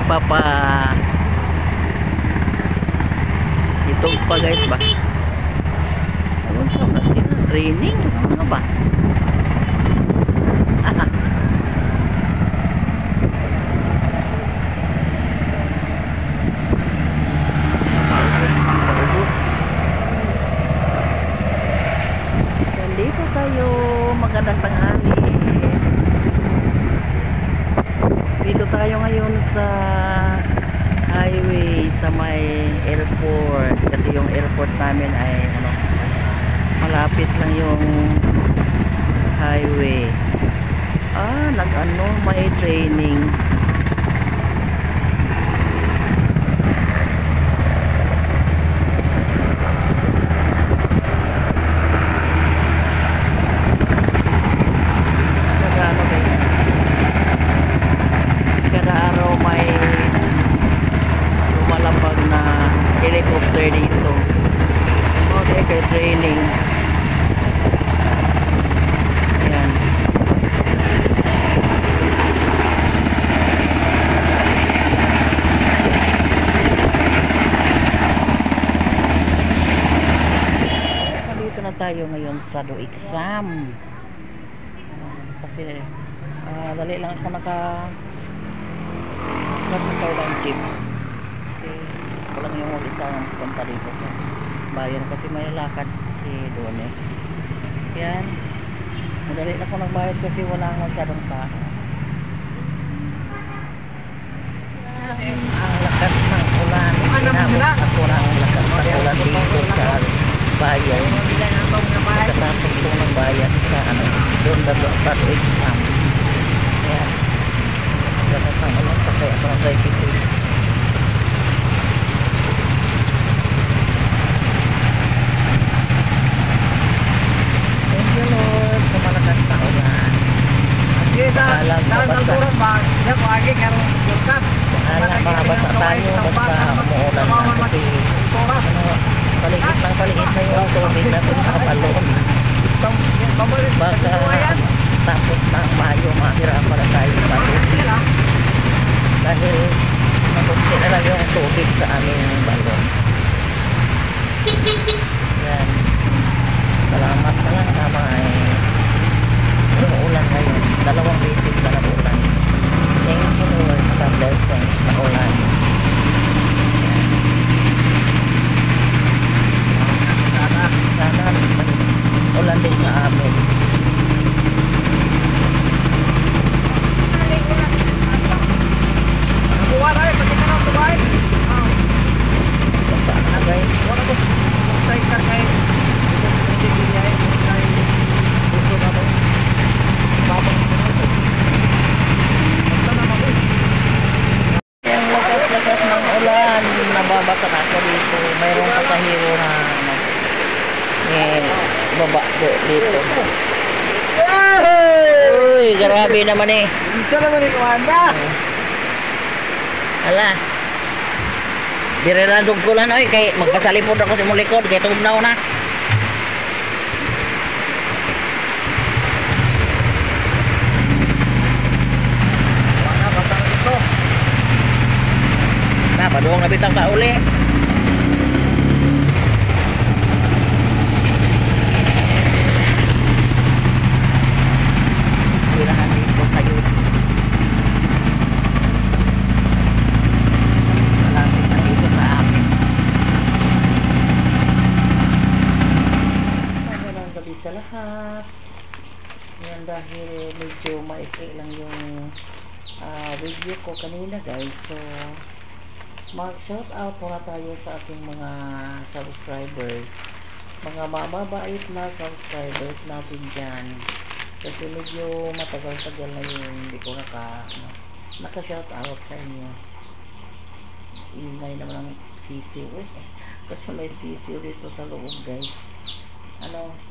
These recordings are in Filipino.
nagpapa ito pa guys ba, ayun sa na sila training ano ba. Dito tayo, magandang tanghali. Dito tayo ngayon sa highway sa may airport kasi yung airport namin ay ano, malapit lang yung highway. Nag-ano, may training. Helicopter dito. Okay, kay training. Ayan. Dito na tayo ngayon sa do exam. Kasi dali lang ako nakasakay ng jeep. Kasi walang yung isang punta dito sa bayan kasi may lakad kasi doon eh. Yan, madali na ako nagbayad kasi wala akong masyadong tao. Ang lakas ng ulan, inabot at wala ang lakas ng ulan dito sa bayan. Pagkatapos ko ng bayan sa ano, doon na sa exam. Yan, lakas ng ulan, sakay ako ng tricycle. Makabasa tayo basta umuulan na kasi paliit na yung tubig na dun sa balon. Baka tapos na Mayo mahirapan na tayo sa tubig dahil mabuti na lang yung tubig sa aming balon. Yan, salamat na lang na may umuulan ngayon, 2 beses na nagulan. Thank you Lord sa blessings na ulan. Sana ulan din sa amin. Sana guys. Nababasa na ako dito. Mayroong pasahero na baba dito. Uy, grabe naman eh. Isa naman ni Kumanda. Ala. Direladog ko lang oy kay magpasalipod ako sa mong likod kay tugnaw na. Paduong na bitang ka uli. Wilahan dito sa UCC. Malapit na dito sa amin. Magandang gabi sa lahat. Yan dahil medyo maikli lang yung video ko kanina guys. So mag-shout out muna tayo sa ating mga subscribers, mga mababait na subscribers natin dyan kasi medyo matagal-tagal na yun hindi ko naka-shout out sa inyo. Ingay naman ang sisiw kasi may sisiw dito sa loob guys.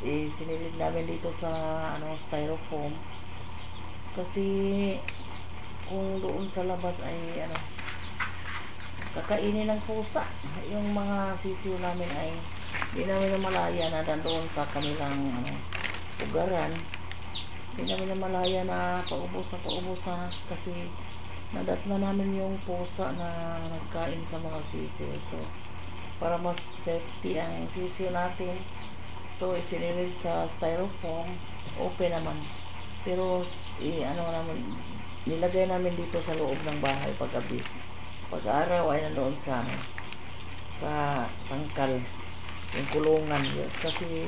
Sinilid namin dito sa styrofoam kasi kung doon sa labas ay kakainin ng pusa. Yung mga sisiw namin ay hindi namin na malaya na doon sa kanilang ugaran. Hindi namin na malaya na paubos na kasi nadatna namin yung pusa na nagkain sa mga sisiw. So, para mas safety ang sisiw natin, so isinilid sa styrofoam, open naman. Pero nilagay namin dito sa loob ng bahay paggabi. Pag-araw ay nandoon sa tangkal, yung kulungan. Yes, kasi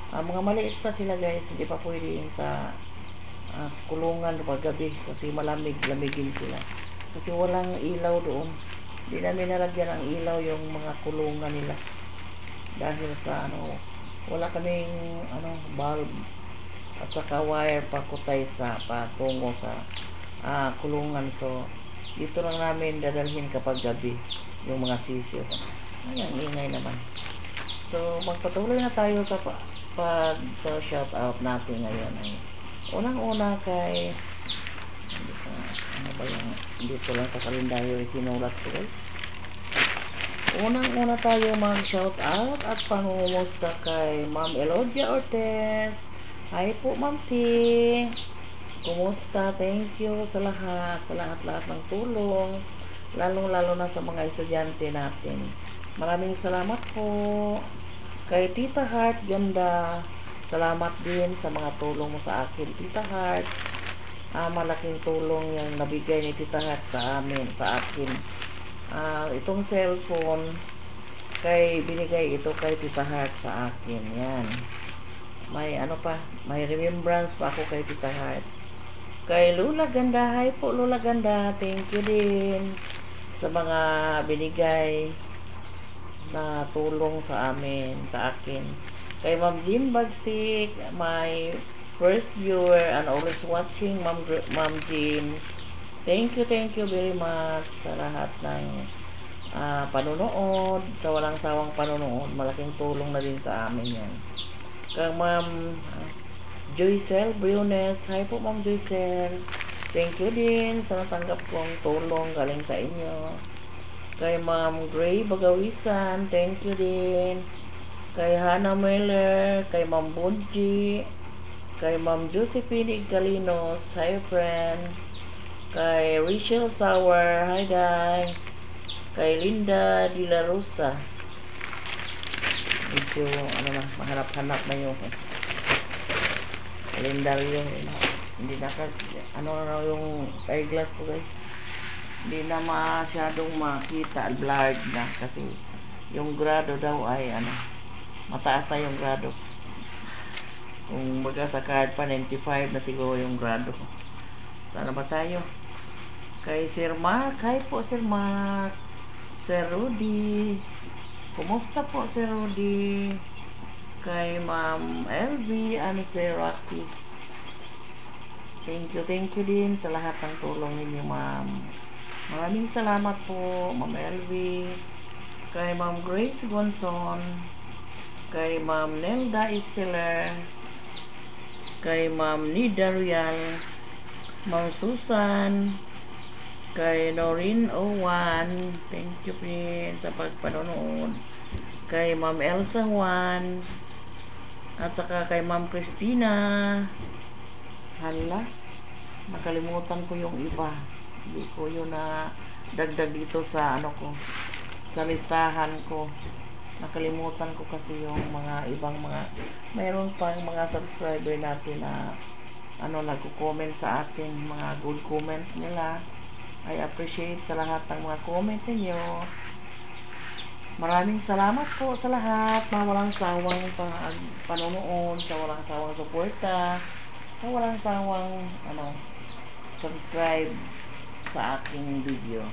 mga maliit pa sila guys, hindi pa pwede sa kulungan paggabi kasi lamigin sila. Kasi walang ilaw doon. Hindi namin nalagyan ng ilaw yung mga kulungan nila. Dahil sa wala kaming bulb at saka wire pakutay sa patungo sa kulungan. So dito lang namin dadalhin kapag gabi yung mga sisiw. Ay, ang ingay naman. So magpatuloy na tayo sa sa shout out natin ngayon. Unang-una kay dito lang sa kalendaryo sinulat ko guys. Unang-una tayo mag-shout out at pangumusta kay Ma'am Elodia Ortez. Hi po Ma'am T. Kumusta? Thank you sa lahat ng tulong. Lalong-lalo na sa mga estudyante natin. Maraming salamat po. Kay Tita Heart Ganda, salamat din sa mga tulong mo sa akin, Tita Heart. Malaking tulong yung nabigay ni Tita Heart sa akin. Itong cellphone, binigay ito kay Tita Heart sa akin. Yan. May remembrance pa ako kay Tita Heart. Kay Lula Ganda, hi po Lula Ganda, thank you din sa mga binigay na tulong sa akin. Kay Ma'am Jean Bagsik, my first viewer and always watching, Ma'am Jean. Thank you very much sa lahat ng panonood, sa walang sawang panonood. Malaking tulong na din sa amin yan. Kay Ma'am Joycel Briones, hi po Ma'am Joycel. Thank you din sa natanggap kong tulong galing sa inyo. Kay Ma'am Gray Bagawisan, thank you din. Kay Hannah Miller, kay Ma'am Bunji, kay Ma'am Josephine Igalinos, hi friend. Kay Rachel Sauer, hi guys. Kay Linda De La Rosa. Medyo mahanap-hanap na yung kalendaryo. Hindi na kasi yung eyeglass ko guys, hindi na masyadong makita, blurred na kasi yung grado daw ay mataas na yung grado. Kung baga sa card pa 95 na siguro yung grado. Sana ba tayo? Kay Sir Mark, hi po Sir Mark. Sir Rudy, kumusta po Sir Rudy? Kay Ma'am LV and Sir Rocky, thank you din sa lahat ng tulong ninyo ma'am. Maraming salamat po Ma'am LV. Kay Ma'am Grace Gonson, kay Ma'am Nelda Esteller, kay Ma'am Nida Rial, Ma'am Susan, kay Noreen Owan, thank you din sa pagpanonood. Kay Ma'am Elsa Juan, at saka kay Ma'am Christina. Hala, nakalimutan ko yung iba. Hindi ko yun na dagdag dito sa sa listahan ko. Nakalimutan ko kasi yung mga ibang mayroon pang mga subscriber natin na nagko-comment sa atin, mga good comment nila. I appreciate sa lahat ng mga comment niyo. Maraming salamat po sa lahat, mga walang sawang panonood, sa walang sawang suporta, sa walang sawang subscribe sa aking video.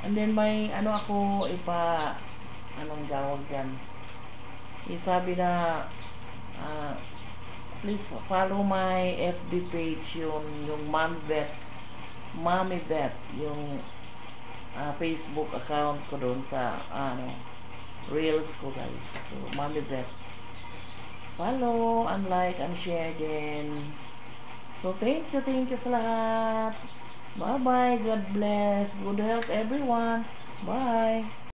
And then may ako anong tawag dyan, isabi na please follow my FB page, yung Mommy Bet, yung Facebook account ko doon sa reels ko guys. So Mommy Bet, follow and like and share din. So thank you sa lahat. Bye bye, God bless, good health everyone. Bye.